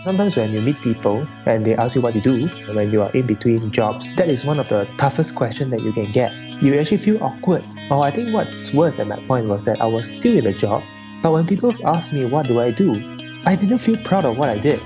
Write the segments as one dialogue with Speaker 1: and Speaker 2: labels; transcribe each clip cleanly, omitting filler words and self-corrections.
Speaker 1: Sometimes when you meet people and they ask you what you do when you are in between jobs, that is one of the toughest questions that you can get. You actually feel awkward. Or I think what's worse at that point was that I was still in the job, but when people asked me what do, I didn't feel proud of what I did.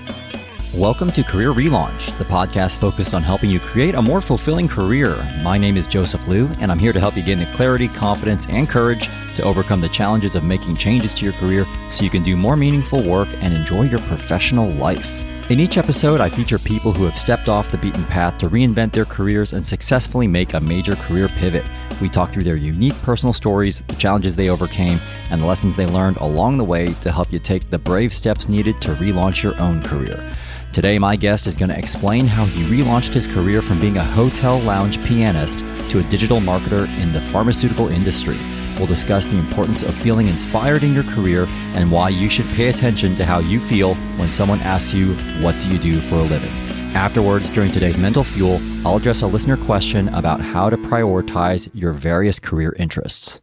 Speaker 2: Welcome to Career Relaunch, the podcast focused on helping you create a more fulfilling career. My name is Joseph Liu, and I'm here to help you gain the clarity, confidence, and courage to overcome the challenges of making changes to your career so you can do more meaningful work and enjoy your professional life. In each episode, I feature people who have stepped off the beaten path to reinvent their careers and successfully make a major career pivot. We talk through their unique personal stories, the challenges they overcame, and the lessons they learned along the way to help you take the brave steps needed to relaunch your own career. Today, my guest is going to explain how he relaunched his career from being a hotel lounge pianist to a digital marketer in the pharmaceutical industry. We'll discuss the importance of feeling inspired in your career and why you should pay attention to how you feel when someone asks you, what do you do for a living? Afterwards, during today's Mental Fuel, I'll address a listener question about how to prioritize your various career interests.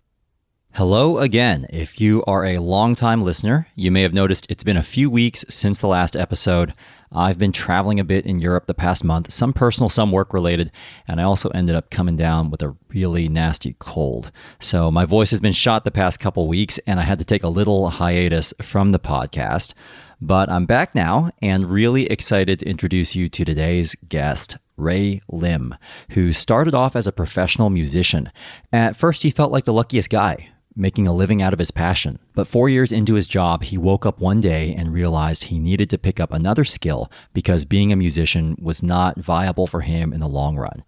Speaker 2: Hello again. If you are a longtime listener, you may have noticed it's been a few weeks since the last episode. I've been traveling a bit in Europe the past month, some personal, some work related, and I also ended up coming down with a really nasty cold. So my voice has been shot the past couple weeks, and I had to take a little hiatus from the podcast. But I'm back now and really excited to introduce you to today's guest, Rei Lim, who started off as a professional musician. At first, he felt like the luckiest guy, making a living out of his passion. But 4 years into his job, he woke up one day and realized he needed to pick up another skill because being a musician was not viable for him in the long run.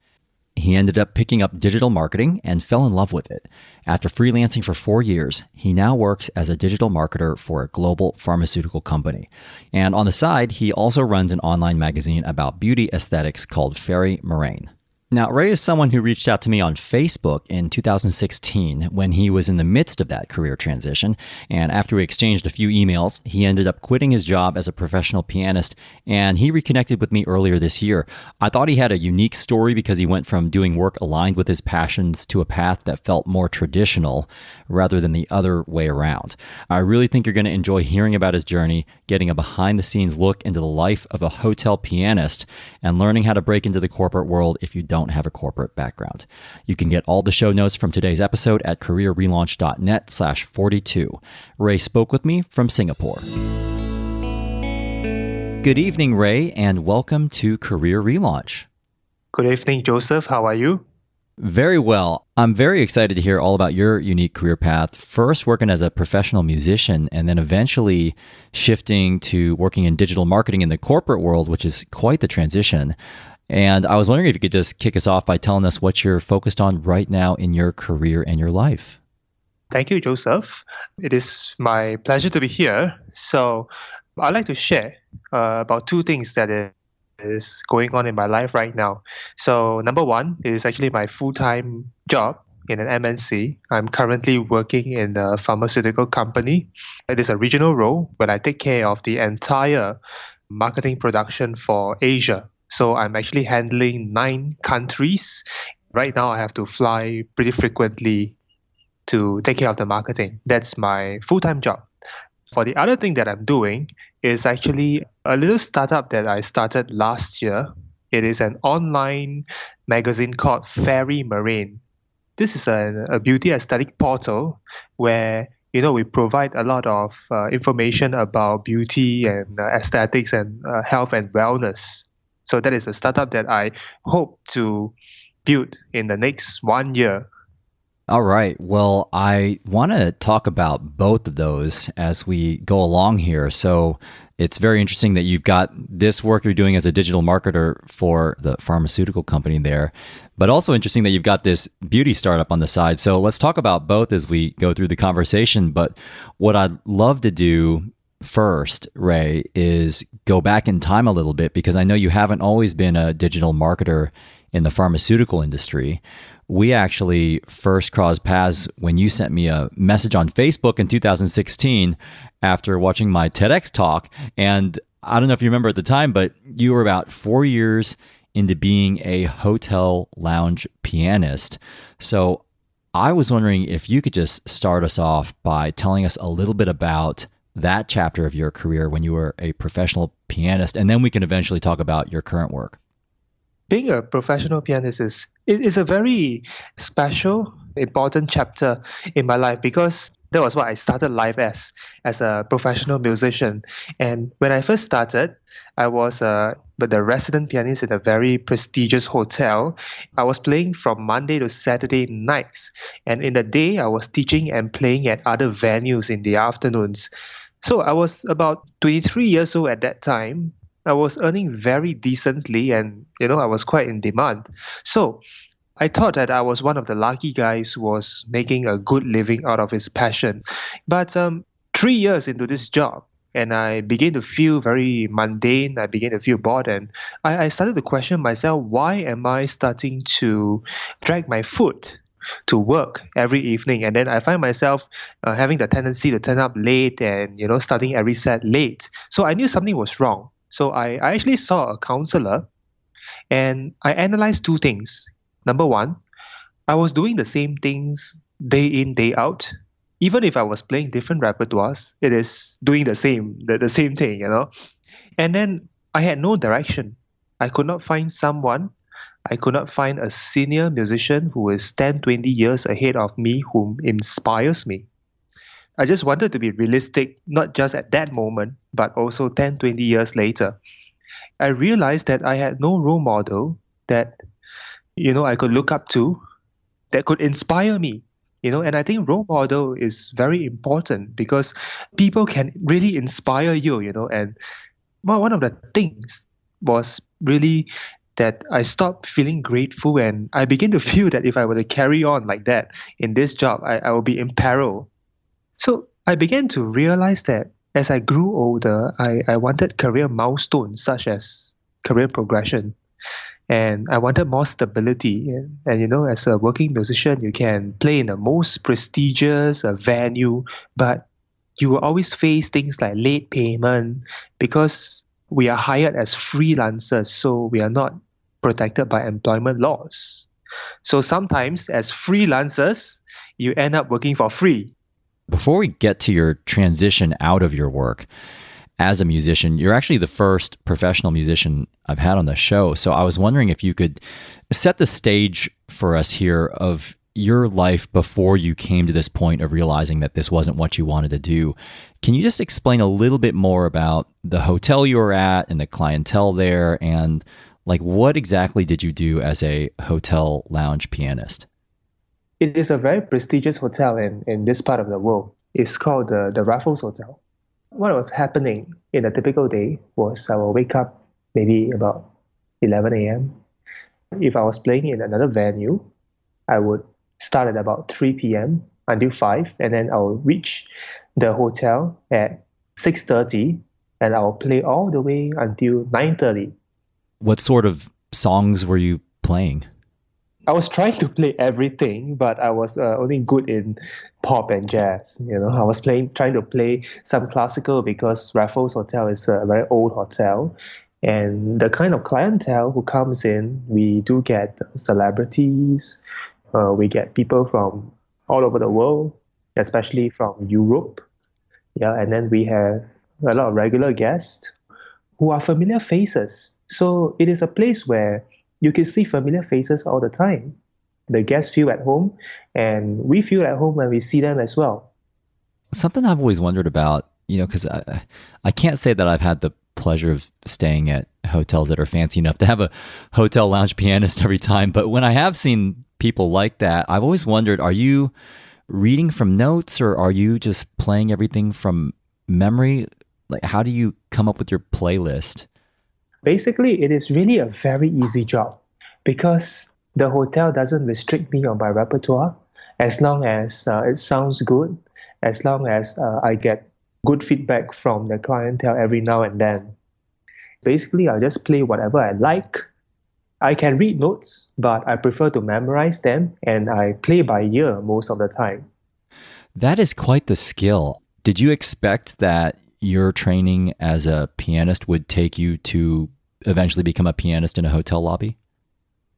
Speaker 2: He ended up picking up digital marketing and fell in love with it. After freelancing for 4 years, he now works as a digital marketer for a global pharmaceutical company. And on the side, he also runs an online magazine about beauty aesthetics called Fairy Moraine. Now, Rei is someone who reached out to me on Facebook in 2016 when he was in the midst of that career transition. And after we exchanged a few emails, he ended up quitting his job as a professional pianist, and he reconnected with me earlier this year. I thought he had a unique story because he went from doing work aligned with his passions to a path that felt more traditional rather than the other way around. I really think you're going to enjoy hearing about his journey, getting a behind-the-scenes look into the life of a hotel pianist, and learning how to break into the corporate world if you don't have a corporate background. You can get all the show notes from today's episode at careerrelaunch.net/42. Rei spoke with me from Singapore. Good evening, Rei, and welcome to Career Relaunch.
Speaker 1: Good evening, Joseph. How are you?
Speaker 2: Very well. I'm very excited to hear all about your unique career path. First working as a professional musician and then eventually shifting to working in digital marketing in the corporate world, which is quite the transition. And I was wondering if you could just kick us off by telling us what you're focused on right now in your career and your life.
Speaker 1: Thank you, Joseph. It is my pleasure to be here. So I'd like to share about two things that is going on in my life right now. So number one is actually my full-time job in an MNC. I'm currently working in a pharmaceutical company. It is a regional role where I take care of the entire marketing production for Asia. So I'm actually handling 9 countries. Right now, I have to fly pretty frequently to take care of the marketing. That's my full-time job. For the other thing that I'm doing is actually a little startup that I started last year. It is an online magazine called Fairy Moraine. This is a beauty aesthetic portal where we provide a lot of information about beauty and aesthetics and health and wellness. So that is a startup that I hope to build in the next 1 year.
Speaker 2: All right. Well, I want to talk about both of those as we go along here. So it's very interesting that you've got this work you're doing as a digital marketer for the pharmaceutical company there, but also interesting that you've got this beauty startup on the side. So let's talk about both as we go through the conversation. But what I'd love to do first, Rei, is go back in time a little bit because I know you haven't always been a digital marketer in the pharmaceutical industry. We actually first crossed paths when you sent me a message on Facebook in 2016 after watching my TEDx talk. And I don't know if you remember at the time, but you were about 4 years into being a hotel lounge pianist. So I was wondering if you could just start us off by telling us a little bit about that chapter of your career when you were a professional pianist, and then we can eventually talk about your current work.
Speaker 1: Being a professional pianist is a very special, important chapter in my life because that was what I started life as a professional musician. And when I first started, I was the resident pianist in a very prestigious hotel. I was playing from Monday to Saturday nights, and in the day I was teaching and playing at other venues in the afternoons. So I was about 23 years old at that time. I was earning very decently and I was quite in demand. So I thought that I was one of the lucky guys who was making a good living out of his passion. But 3 years into this job, and I began to feel very mundane. I began to feel bored, and I started to question myself: why am I starting to drag my foot to work every evening? And then I find myself having the tendency to turn up late and starting every set late. So I knew something was wrong. So I actually saw a counselor and I analyzed two things. Number one, I was doing the same things day in, day out. Even if I was playing different repertoires, it is doing the same thing. And then I had no direction. I could not find someone. I could not find a senior musician who is 10, 20 years ahead of me whom inspires me. I just wanted to be realistic, not just at that moment, but also 10, 20 years later. I realized that I had no role model that I could look up to that could inspire me. And I think role model is very important because people can really inspire you. And one of the things was really that I stopped feeling grateful and I began to feel that if I were to carry on like that in this job, I will be in peril. So I began to realize that as I grew older, I wanted career milestones such as career progression. And I wanted more stability. And as a working musician, you can play in the most prestigious venue, but you will always face things like late payment because we are hired as freelancers, so we are not protected by employment laws. So sometimes, as freelancers, you end up working for free.
Speaker 2: Before we get to your transition out of your work as a musician, you're actually the first professional musician I've had on the show. So I was wondering if you could set the stage for us here of your life before you came to this point of realizing that this wasn't what you wanted to do. Can you just explain a little bit more about the hotel you were at and the clientele there, and like what exactly did you do as a hotel lounge pianist?
Speaker 1: It is a very prestigious hotel in this part of the world. It's called the Raffles Hotel. What was happening in a typical day was I will wake up maybe about 11 a.m. If I was playing in another venue, I would start at about 3 p.m. until 5, and then I'll reach the hotel at 6:30, and I'll play all the way until 9:30.
Speaker 2: What sort of songs were you playing?
Speaker 1: I was trying to play everything, but I was only good in pop and jazz. I was trying to play some classical because Raffles Hotel is a very old hotel. And the kind of clientele who comes in, we do get celebrities, we get people from all over the world, especially from Europe. Yeah, and then we have a lot of regular guests who are familiar faces. So it is a place where you can see familiar faces all the time. The guests feel at home, and we feel at home when we see them as well.
Speaker 2: Something I've always wondered about, because I can't say that I've had the pleasure of staying at hotels that are fancy enough to have a hotel lounge pianist every time. But when I have seen people like that, I've always wondered, are you reading from notes or are you just playing everything from memory? Like, how do you come up with your playlist?
Speaker 1: Basically, it is really a very easy job because the hotel doesn't restrict me on my repertoire as long as it sounds good, as long as I get good feedback from the clientele every now and then. Basically, I'll just play whatever I like. I can read notes, but I prefer to memorize them, and I play by ear most of the time.
Speaker 2: That is quite the skill. Did you expect that your training as a pianist would take you to eventually become a pianist in a hotel lobby?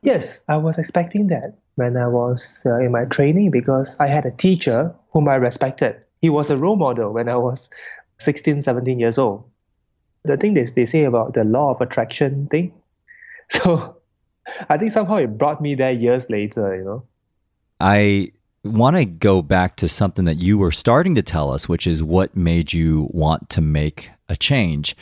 Speaker 1: Yes, I was expecting that when I was in my training because I had a teacher whom I respected. He was a role model when I was 16, 17 years old. The thing they say about the law of attraction thing. So I think somehow it brought me there years later.
Speaker 2: I want to go back to something that you were starting to tell us, which is what made you want to make a change.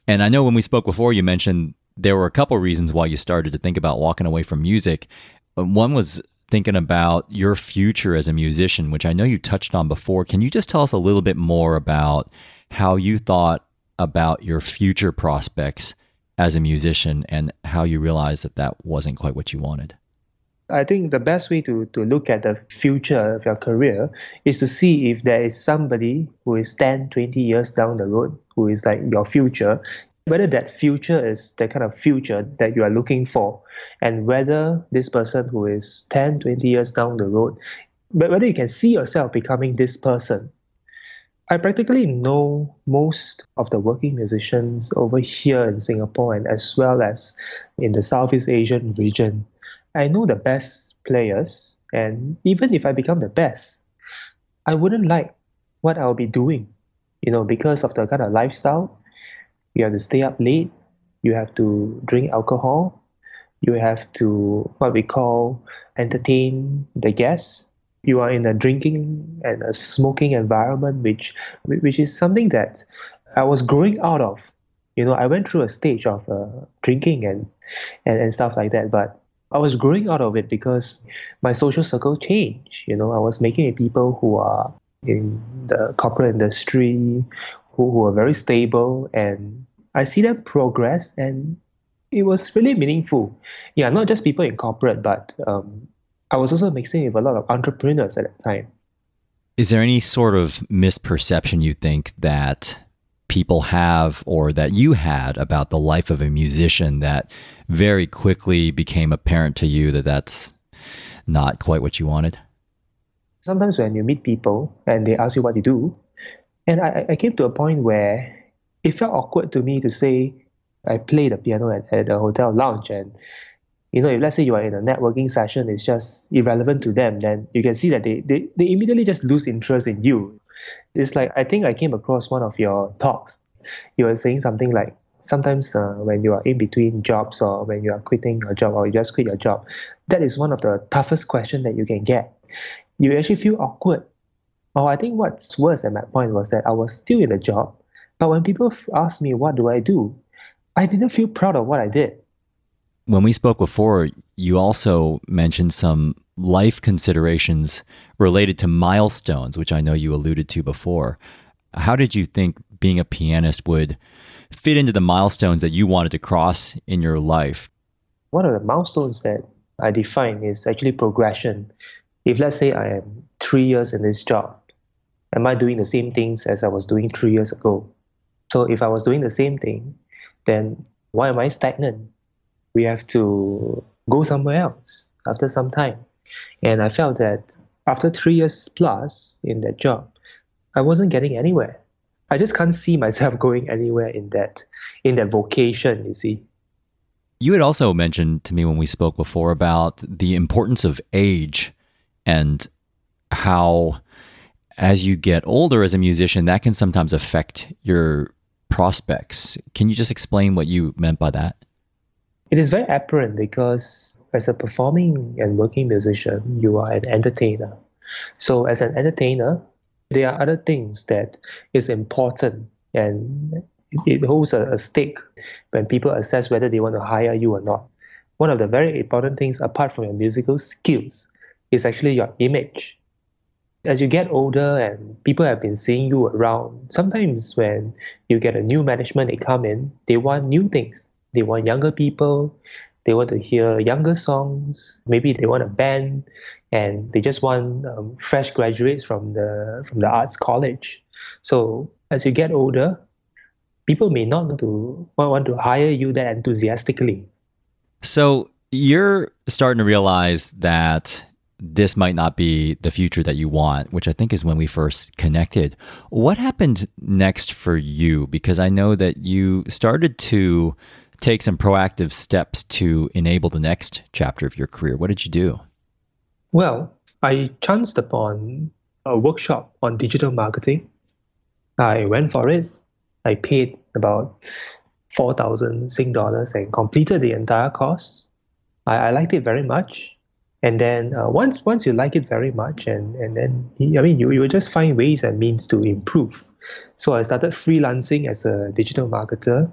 Speaker 2: And I know when we spoke before, you mentioned there were a couple reasons why you started to think about walking away from music. One was thinking about your future as a musician, which I know you touched on before. Can you just tell us a little bit more about how you thought about your future prospects as a musician and how you realized that that wasn't quite what you wanted?
Speaker 1: I think the best way to look at the future of your career is to see if there is somebody who is 10, 20 years down the road, who is like your future, whether that future is the kind of future that you are looking for, and whether this person who is 10, 20 years down the road, but whether you can see yourself becoming this person. I practically know most of the working musicians over here in Singapore and as well as in the Southeast Asian region. I know the best players, and even if I become the best, I wouldn't like what I'll be doing, because of the kind of lifestyle. You have to stay up late, you have to drink alcohol, you have to, what we call, entertain the guests. You are in a drinking and a smoking environment, which is something that I was growing out of. I went through a stage of drinking and stuff like that, but I was growing out of it because my social circle changed. I was making with people who are in the corporate industry, who are very stable, and I see them progress, and it was really meaningful. Yeah, not just people in corporate, but I was also mixing with a lot of entrepreneurs at that time.
Speaker 2: Is there any sort of misperception you think that people have or that you had about the life of a musician that very quickly became apparent to you that that's not quite what you wanted?
Speaker 1: Sometimes when you meet people and they ask you what you do, and I came to a point where it felt awkward to me to say I play the piano at a hotel lounge. And if let's say you are in a networking session, it's just irrelevant to them, then you can see that they immediately just lose interest in you. It's like, I think I came across one of your talks. You were saying something like, sometimes when you are in between jobs or when you are quitting a job or you just quit your job, that is one of the toughest questions that you can get. You actually feel awkward. Or I think what's worse at my point was that I was still in the job, but when people asked me, what do I do? I didn't feel proud of what I did.
Speaker 2: When we spoke before, you also mentioned some life considerations related to milestones, which I know you alluded to before. How did you think being a pianist would fit into the milestones that you wanted to cross in your life?
Speaker 1: One of the milestones that I define is actually progression. If let's say I am 3 years in this job, am I doing the same things as I was doing 3 years ago? So if I was doing the same thing, then why am I stagnant? We have to go somewhere else after some time. And I felt that after 3 years plus in that job, I wasn't getting anywhere. I just can't see myself going anywhere in that vocation, you see.
Speaker 2: You had also mentioned to me when we spoke before about the importance of age and how as you get older as a musician, that can sometimes affect your prospects. Can you just explain what you meant by that?
Speaker 1: It is very apparent because as a performing and working musician, you are an entertainer. So as an entertainer, there are other things that is important, and it holds a stake when people assess whether they want to hire you or not. One of the very important things apart from your musical skills is actually your image. As you get older and people have been seeing you around, sometimes when you get a new management, they come in, they want new things. They want younger people, they want to hear younger songs, maybe they want a band, and they just want fresh graduates from the arts college. So as you get older, people may not want to hire you that enthusiastically.
Speaker 2: So you're starting to realize that this might not be the future that you want, which I think is when we first connected. What happened next for you? Because I know that you started to take some proactive steps to enable the next chapter of your career. What did you do?
Speaker 1: Well, I chanced upon a workshop on digital marketing. I went for it. I paid about 4,000 Sing dollars and completed the entire course. I liked it very much. And then once you like it very much, and then you will just find ways and means to improve. So I started freelancing as a digital marketer,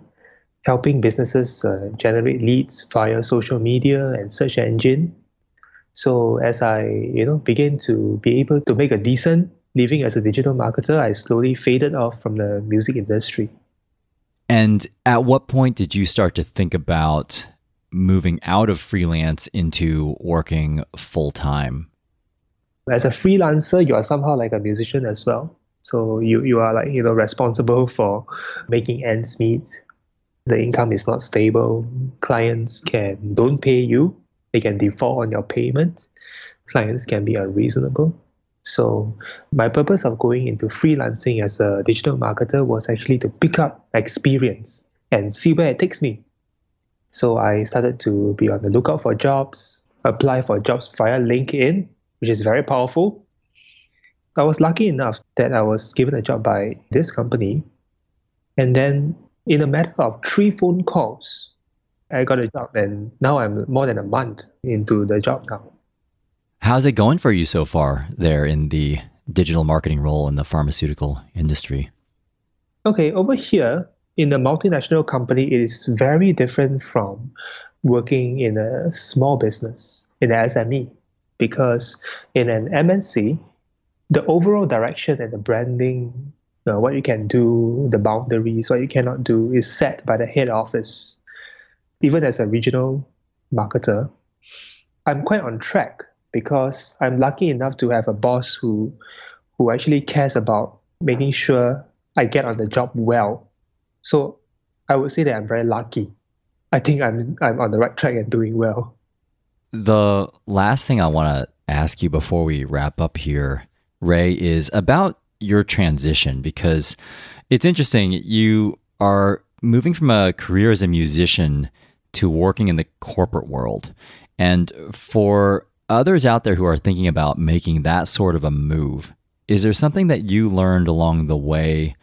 Speaker 1: helping businesses generate leads via social media and search engine. So as I began to be able to make a decent living as a digital marketer, I slowly faded off from the music industry.
Speaker 2: And at what point did you start to think about moving out of freelance into working full time?
Speaker 1: As a freelancer, you are somehow like a musician as well. So you are like responsible for making ends meet. The income is not stable. Clients don't pay you. They can default on your payment. Clients can be unreasonable. So my purpose of going into freelancing as a digital marketer was actually to pick up experience and see where it takes me. So I started to be on the lookout for jobs, apply for jobs via LinkedIn, which is very powerful. I was lucky enough that I was given a job by this company. And then in a matter of 3 phone calls, I got a job. And now I'm more than a month into the job now.
Speaker 2: How's it going for you so far there in the digital marketing role in the pharmaceutical industry?
Speaker 1: Okay, over here in a multinational company, it is very different from working in a small business, in an SME, because in an MNC, the overall direction and the branding, what you can do, the boundaries, what you cannot do, is set by the head office. Even as a regional marketer, I'm quite on track because I'm lucky enough to have a boss who actually cares about making sure I get on the job well. So I would say that I'm very lucky. I think I'm on the right track and doing well.
Speaker 2: The last thing I want to ask you before we wrap up here, Rei, is about your transition, because it's interesting. You are moving from a career as a musician to working in the corporate world. And for others out there who are thinking about making that sort of a move, is there something that you learned along the way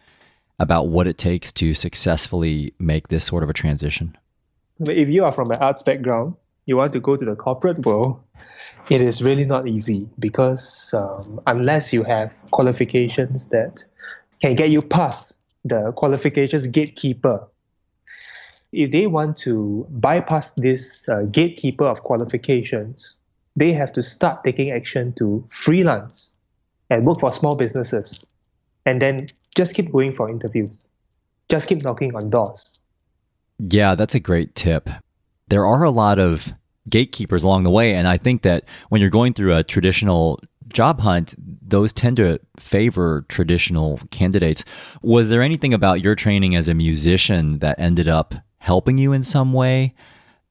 Speaker 2: about what it takes to successfully make this sort of a transition?
Speaker 1: If you are from an arts background, you want to go to the corporate world, it is really not easy because unless you have qualifications that can get you past the qualifications gatekeeper, if they want to bypass this gatekeeper of qualifications, they have to start taking action to freelance and work for small businesses. And then just keep going for interviews. Just keep knocking on doors.
Speaker 2: Yeah, that's a great tip. There are a lot of gatekeepers along the way, and I think that when you're going through a traditional job hunt, those tend to favor traditional candidates. Was there anything about your training as a musician that ended up helping you in some way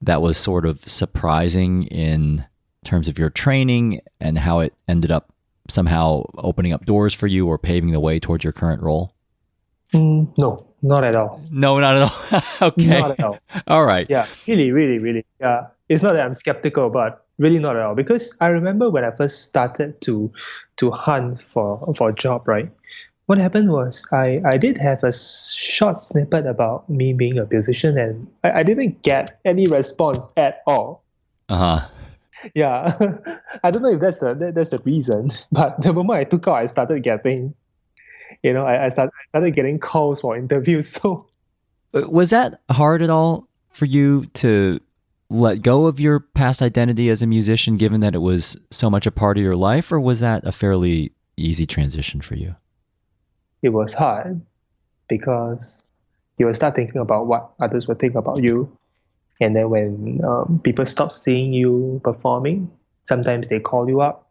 Speaker 2: that was sort of surprising in terms of your training and how it ended up somehow opening up doors for you or paving the way towards your current role?
Speaker 1: No, not at all.
Speaker 2: No, not at all. Okay.
Speaker 1: Not at all.
Speaker 2: All right.
Speaker 1: Yeah, really, really, really. Yeah, it's not that I'm skeptical, but really not at all. Because I remember when I first started to hunt for a job, right? What happened was I did have a short snippet about me being a musician, and I didn't get any response at all.
Speaker 2: Uh-huh.
Speaker 1: Yeah, I don't know if that's the reason, but the moment I took out, I started getting, I started getting calls for interviews. So
Speaker 2: Was that hard at all for you to let go of your past identity as a musician, given that it was so much a part of your life, or was that a fairly easy transition for you?
Speaker 1: it was hard because you will start thinking about what others will think about you. And then when people stop seeing you performing, sometimes they call you up,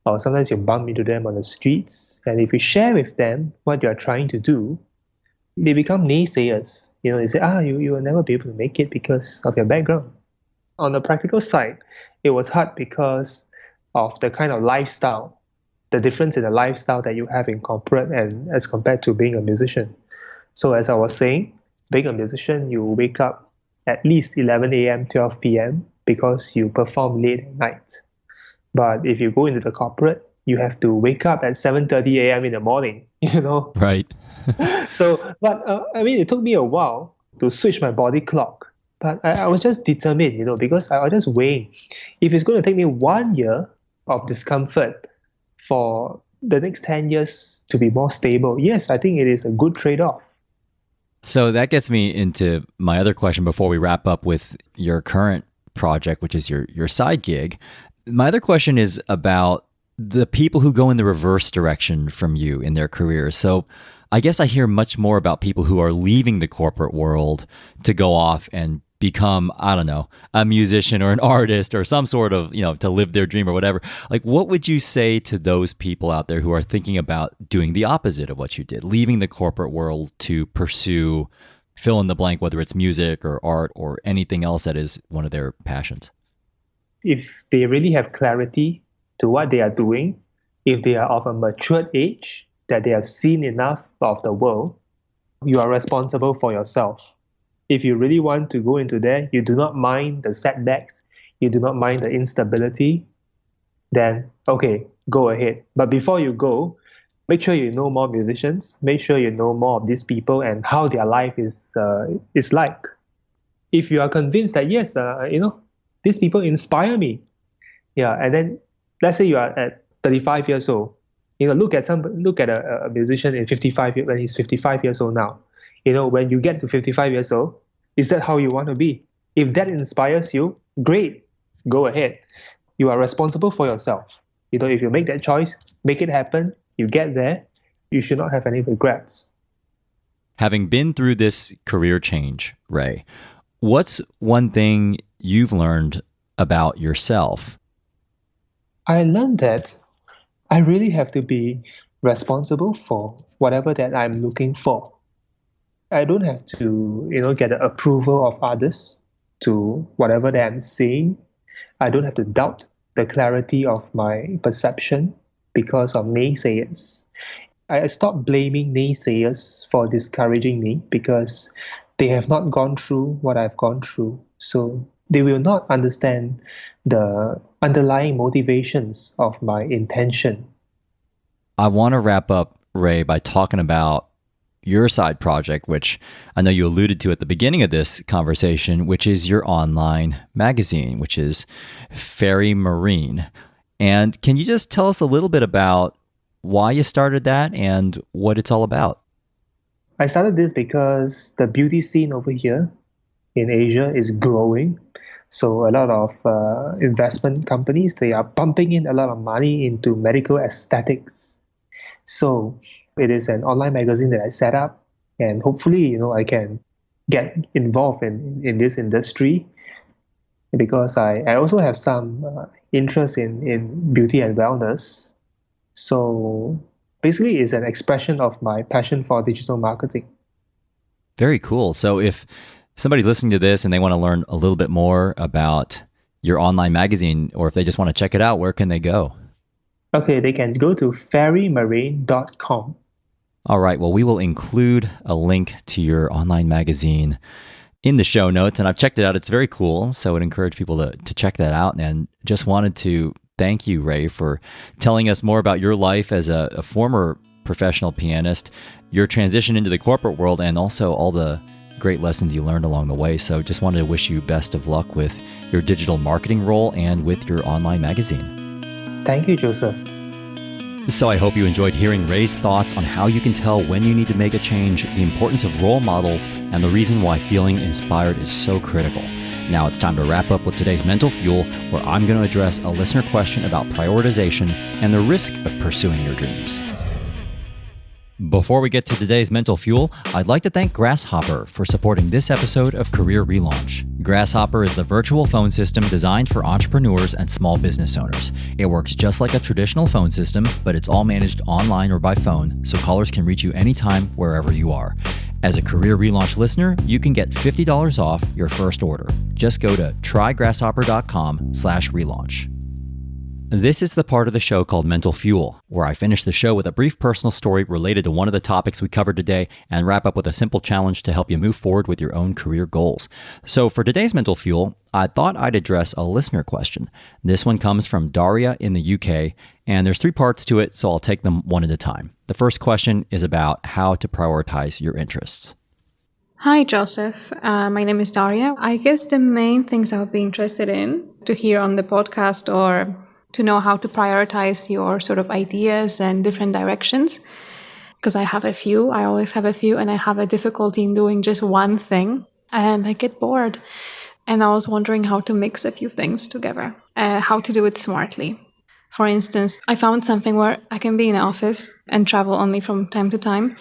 Speaker 1: or sometimes you bump into them on the streets. And if you share with them what you are trying to do, they become naysayers. They say, you will never be able to make it because of your background. On the practical side, it was hard because of the kind of lifestyle, the difference in the lifestyle that you have in corporate and as compared to being a musician. So as I was saying, being a musician, you wake up at least 11 a.m., 12 p.m. because you perform late at night. But if you go into the corporate, you have to wake up at 7:30 a.m. in the morning,
Speaker 2: Right.
Speaker 1: So, but I mean, it took me a while to switch my body clock. But I was just determined, because I was just weighing. If it's going to take me 1 year of discomfort for the next 10 years to be more stable, yes, I think it is a good trade-off.
Speaker 2: So that gets me into my other question before we wrap up with your current project, which is your side gig. My other question is about the people who go in the reverse direction from you in their careers. So I guess I hear much more about people who are leaving the corporate world to go off and become, I don't know, a musician or an artist or some sort of, to live their dream or whatever. Like, what would you say to those people out there who are thinking about doing the opposite of what you did, leaving the corporate world to pursue fill in the blank, whether it's music or art or anything else that is one of their passions?
Speaker 1: If they really have clarity to what they are doing, if they are of a matured age, that they have seen enough of the world, you are responsible for yourself. If you really want to go into there, you do not mind the setbacks, you do not mind the instability, then okay, go ahead. But before you go, make sure you know more musicians, make sure you know more of these people and how their life is like. If you are convinced that yes, these people inspire me, and then let's say you are at 35 years old, look at a musician in 55 when he's 55 years old now. When you get to 55 years old, is that how you want to be? If that inspires you, great, go ahead. You are responsible for yourself. If you make that choice, make it happen, you get there, you should not have any regrets.
Speaker 2: Having been through this career change, Rei, what's one thing you've learned about yourself?
Speaker 1: I learned that I really have to be responsible for whatever that I'm looking for. I don't have to, get the approval of others to whatever that I'm saying. I don't have to doubt the clarity of my perception because of naysayers. I stopped blaming naysayers for discouraging me because they have not gone through what I've gone through. So they will not understand the underlying motivations of my intention.
Speaker 2: I want to wrap up, Rei, by talking about your side project, which I know you alluded to at the beginning of this conversation, which is your online magazine, which is Fairy Marine. And can you just tell us a little bit about why you started that and what it's all about?
Speaker 1: I started this because the beauty scene over here in Asia is growing. So a lot of investment companies, they are pumping in a lot of money into medical aesthetics. So it is an online magazine that I set up, and hopefully, I can get involved in this industry because I also have some interest in beauty and wellness. So basically, it's an expression of my passion for digital marketing.
Speaker 2: Very cool. So if somebody's listening to this and they want to learn a little bit more about your online magazine, or if they just want to check it out, where can they go?
Speaker 1: Okay, they can go to fairymarine.com.
Speaker 2: All right. Well, we will include a link to your online magazine in the show notes, and I've checked it out. It's very cool. So I would encourage people to check that out. And just wanted to thank you, Rei, for telling us more about your life as a former professional pianist, your transition into the corporate world, and also all the great lessons you learned along the way. So just wanted to wish you best of luck with your digital marketing role and with your online magazine.
Speaker 1: Thank you, Joseph.
Speaker 2: So I hope you enjoyed hearing Rei's thoughts on how you can tell when you need to make a change, the importance of role models, and the reason why feeling inspired is so critical. Now it's time to wrap up with today's Mental Fuel, where I'm going to address a listener question about prioritization and the risk of pursuing your dreams. Before we get to today's Mental Fuel, I'd like to thank Grasshopper for supporting this episode of Career Relaunch. Grasshopper is the virtual phone system designed for entrepreneurs and small business owners. It works just like a traditional phone system, but it's all managed online or by phone, so callers can reach you anytime, wherever you are. As a Career Relaunch listener, you can get $50 off your first order. Just go to trygrasshopper.com/relaunch. This is the part of the show called Mental Fuel, where I finish the show with a brief personal story related to one of the topics we covered today and wrap up with a simple challenge to help you move forward with your own career goals. So for today's Mental Fuel, I thought I'd address a listener question. This one comes from Daria in the UK, and there's 3 parts to it, so I'll take them one at a time. The first question is about how to prioritize your interests.
Speaker 3: Hi, Joseph. My name is Daria. I guess the main things I would be interested in to hear on the podcast or to know how to prioritize your sort of ideas and different directions. Because I have a few, I always have a few, and I have a difficulty in doing just one thing, and I get bored. And I was wondering how to mix a few things together, how to do it smartly. For instance, I found something where I can be in an office and travel only from time to time.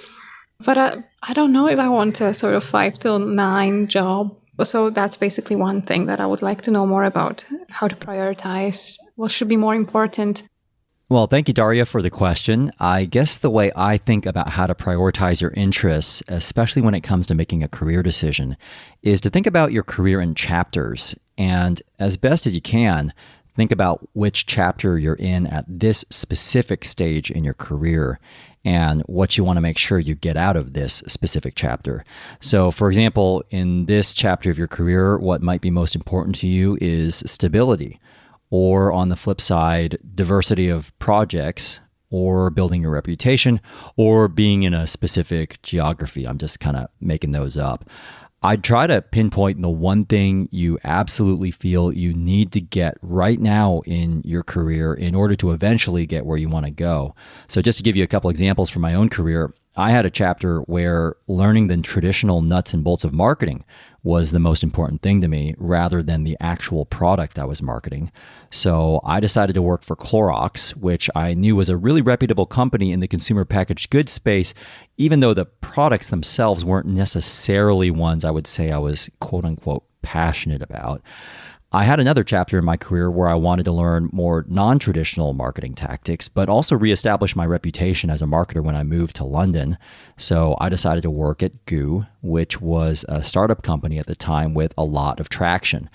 Speaker 3: But I don't know if I want a sort of 5 to 9 job. So that's basically one thing that I would like to know more about, how to prioritize, what should be more important.
Speaker 2: Well, thank you, Daria, for the question. I guess the way I think about how to prioritize your interests, especially when it comes to making a career decision, is to think about your career in chapters. And as best as you can, think about which chapter you're in at this specific stage in your career and what you want to make sure you get out of this specific chapter. So, for example, in this chapter of your career, what might be most important to you is stability, or on the flip side, diversity of projects, or building your reputation, or being in a specific geography. I'm just kind of making those up. I'd try to pinpoint the one thing you absolutely feel you need to get right now in your career in order to eventually get where you want to go. So just to give you a couple examples from my own career, I had a chapter where learning the traditional nuts and bolts of marketing was the most important thing to me rather than the actual product I was marketing. So I decided to work for Clorox, which I knew was a really reputable company in the consumer packaged goods space, even though the products themselves weren't necessarily ones I would say I was quote unquote passionate about. I had another chapter in my career where I wanted to learn more non-traditional marketing tactics, but also reestablish my reputation as a marketer when I moved to London. So I decided to work at Goo, which was a startup company at the time with a lot of traction.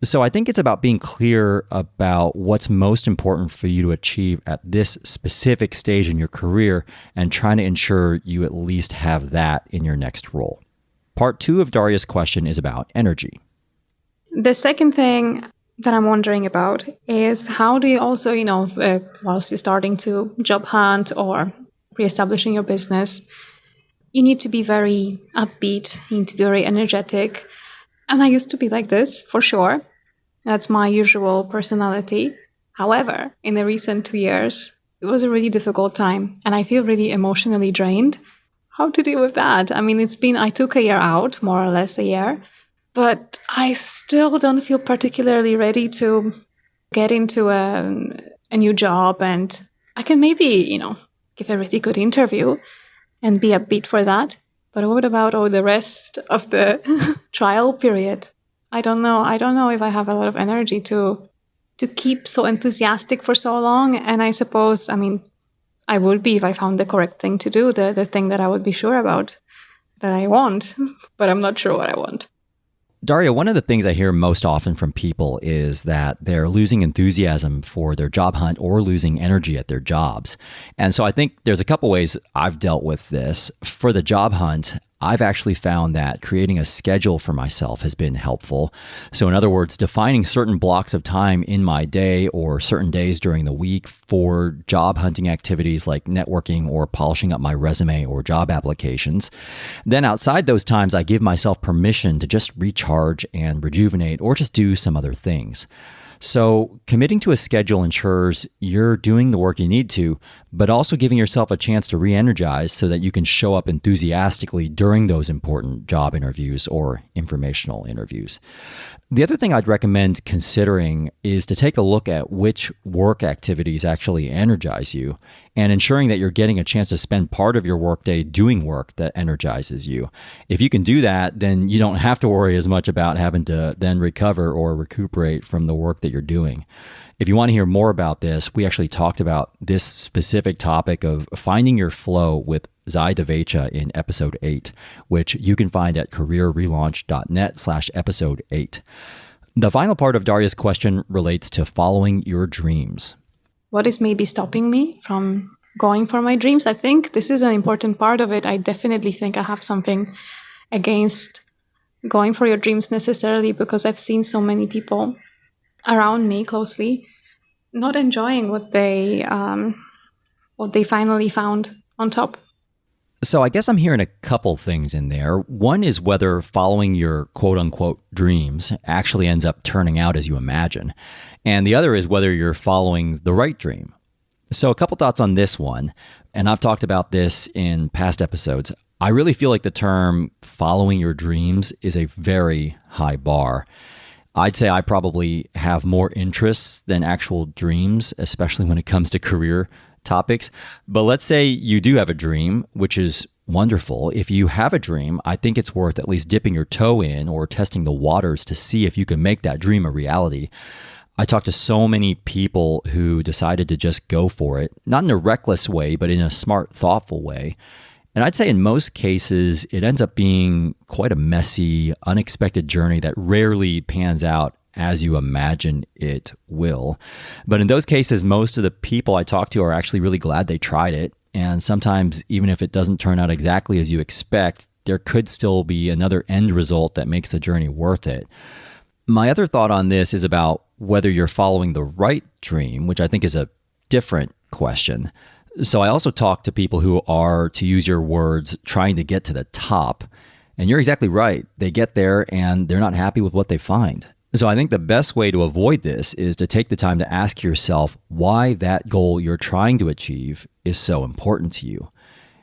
Speaker 2: So I think it's about being clear about what's most important for you to achieve at this specific stage in your career and trying to ensure you at least have that in your next role. Part 2 of Daria's question is about energy.
Speaker 3: The second thing that I'm wondering about is how do you also, whilst you're starting to job hunt or reestablishing your business, you need to be very upbeat, you need to be very energetic. And I used to be like this, for sure. That's my usual personality. However, in the recent 2 years, it was a really difficult time and I feel really emotionally drained. How to deal with that? I mean, I took a year out, more or less a year. But I still don't feel particularly ready to get into a new job. And I can maybe, give a really good interview and be upbeat for that. But what about the rest of the trial period? I don't know. I don't know if I have a lot of energy to keep so enthusiastic for so long. And I suppose, I would be if I found the correct thing to do, the thing that I would be sure about, that I want. But I'm not sure what I want.
Speaker 2: Daria, one of the things I hear most often from people is that they're losing enthusiasm for their job hunt or losing energy at their jobs. And so I think there's a couple ways I've dealt with this. For the job hunt, I've actually found that creating a schedule for myself has been helpful. So in other words, defining certain blocks of time in my day or certain days during the week for job hunting activities like networking or polishing up my resume or job applications. Then outside those times, I give myself permission to just recharge and rejuvenate or just do some other things. So committing to a schedule ensures you're doing the work you need to, but also giving yourself a chance to re-energize so that you can show up enthusiastically during those important job interviews or informational interviews. The other thing I'd recommend considering is to take a look at which work activities actually energize you and ensuring that you're getting a chance to spend part of your workday doing work that energizes you. If you can do that, then you don't have to worry as much about having to then recover or recuperate from the work that you're doing. If you want to hear more about this, we actually talked about this specific topic of finding your flow with Zai Devecha in episode 8, which you can find at careerrelaunch.net/episode 8. The final part of Daria's question relates to following your dreams.
Speaker 3: What is maybe stopping me from going for my dreams? I think this is an important part of it. I definitely think I have something against going for your dreams necessarily, because I've seen so many people around me closely not enjoying what they finally found on top.
Speaker 2: So I guess I'm hearing a couple things in there. One is whether following your quote unquote dreams actually ends up turning out as you imagine. And the other is whether you're following the right dream. So a couple thoughts on this one, and I've talked about this in past episodes. I really feel like the term following your dreams is a very high bar. I'd say I probably have more interests than actual dreams, especially when it comes to career topics. But let's say you do have a dream, which is wonderful. If you have a dream, I think it's worth at least dipping your toe in or testing the waters to see if you can make that dream a reality. I talked to so many people who decided to just go for it, not in a reckless way, but in a smart, thoughtful way. And I'd say in most cases, it ends up being quite a messy, unexpected journey that rarely pans out as you imagine it will. But in those cases, most of the people I talk to are actually really glad they tried it. And sometimes, even if it doesn't turn out exactly as you expect, there could still be another end result that makes the journey worth it. My other thought on this is about whether you're following the right dream, which I think is a different question. So I also talk to people who are, to use your words, trying to get to the top. And you're exactly right. They get there and they're not happy with what they find. So I think the best way to avoid this is to take the time to ask yourself why that goal you're trying to achieve is so important to you.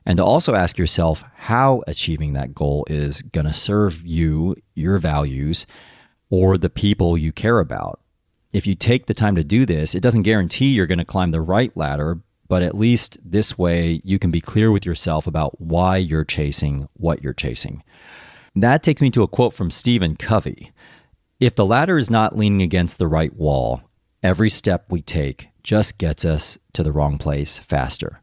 Speaker 2: And to also ask yourself how achieving that goal is going to serve you, your values, or the people you care about. If you take the time to do this, it doesn't guarantee you're going to climb the right ladder, but at least this way you can be clear with yourself about why you're chasing what you're chasing. That takes me to a quote from Stephen Covey. If the ladder is not leaning against the right wall, every step we take just gets us to the wrong place faster.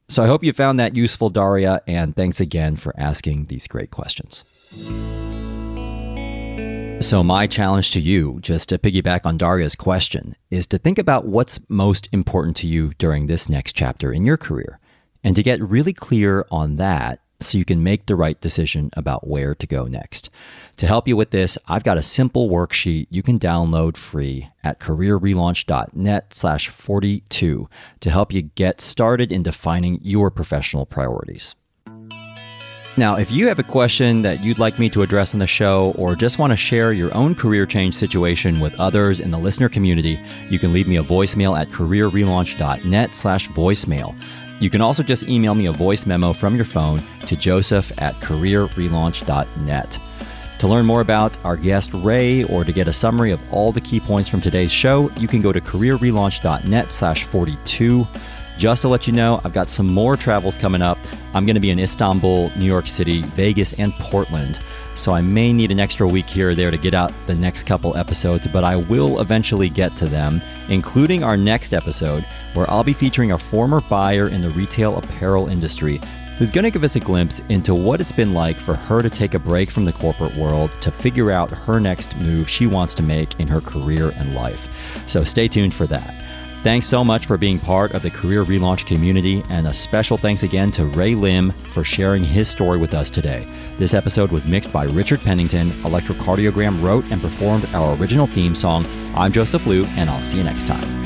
Speaker 2: So I hope you found that useful, Daria, and thanks again for asking these great questions. So my challenge to you, just to piggyback on Daria's question, is to think about what's most important to you during this next chapter in your career, and to get really clear on that so you can make the right decision about where to go next. To help you with this, I've got a simple worksheet you can download free at careerrelaunch.net/42 to help you get started in defining your professional priorities. Now, if you have a question that you'd like me to address on the show, or just want to share your own career change situation with others in the listener community, you can leave me a voicemail at careerrelaunch.net/voicemail. You can also just email me a voice memo from your phone to joseph@careerrelaunch.net. To learn more about our guest Ray, or to get a summary of all the key points from today's show, you can go to careerrelaunch.net/42. Just to let you know, I've got some more travels coming up. I'm going to be in Istanbul, New York City, Vegas, and Portland. So I may need an extra week here or there to get out the next couple episodes, but I will eventually get to them, including our next episode, where I'll be featuring a former buyer in the retail apparel industry who's going to give us a glimpse into what it's been like for her to take a break from the corporate world to figure out her next move she wants to make in her career and life. So stay tuned for that. Thanks so much for being part of the Career Relaunch community, and a special thanks again to Rei Lim for sharing his story with us today. This episode was mixed by Richard Pennington. Electrocardiogram wrote and performed our original theme song. I'm Joseph Liu, and I'll see you next time.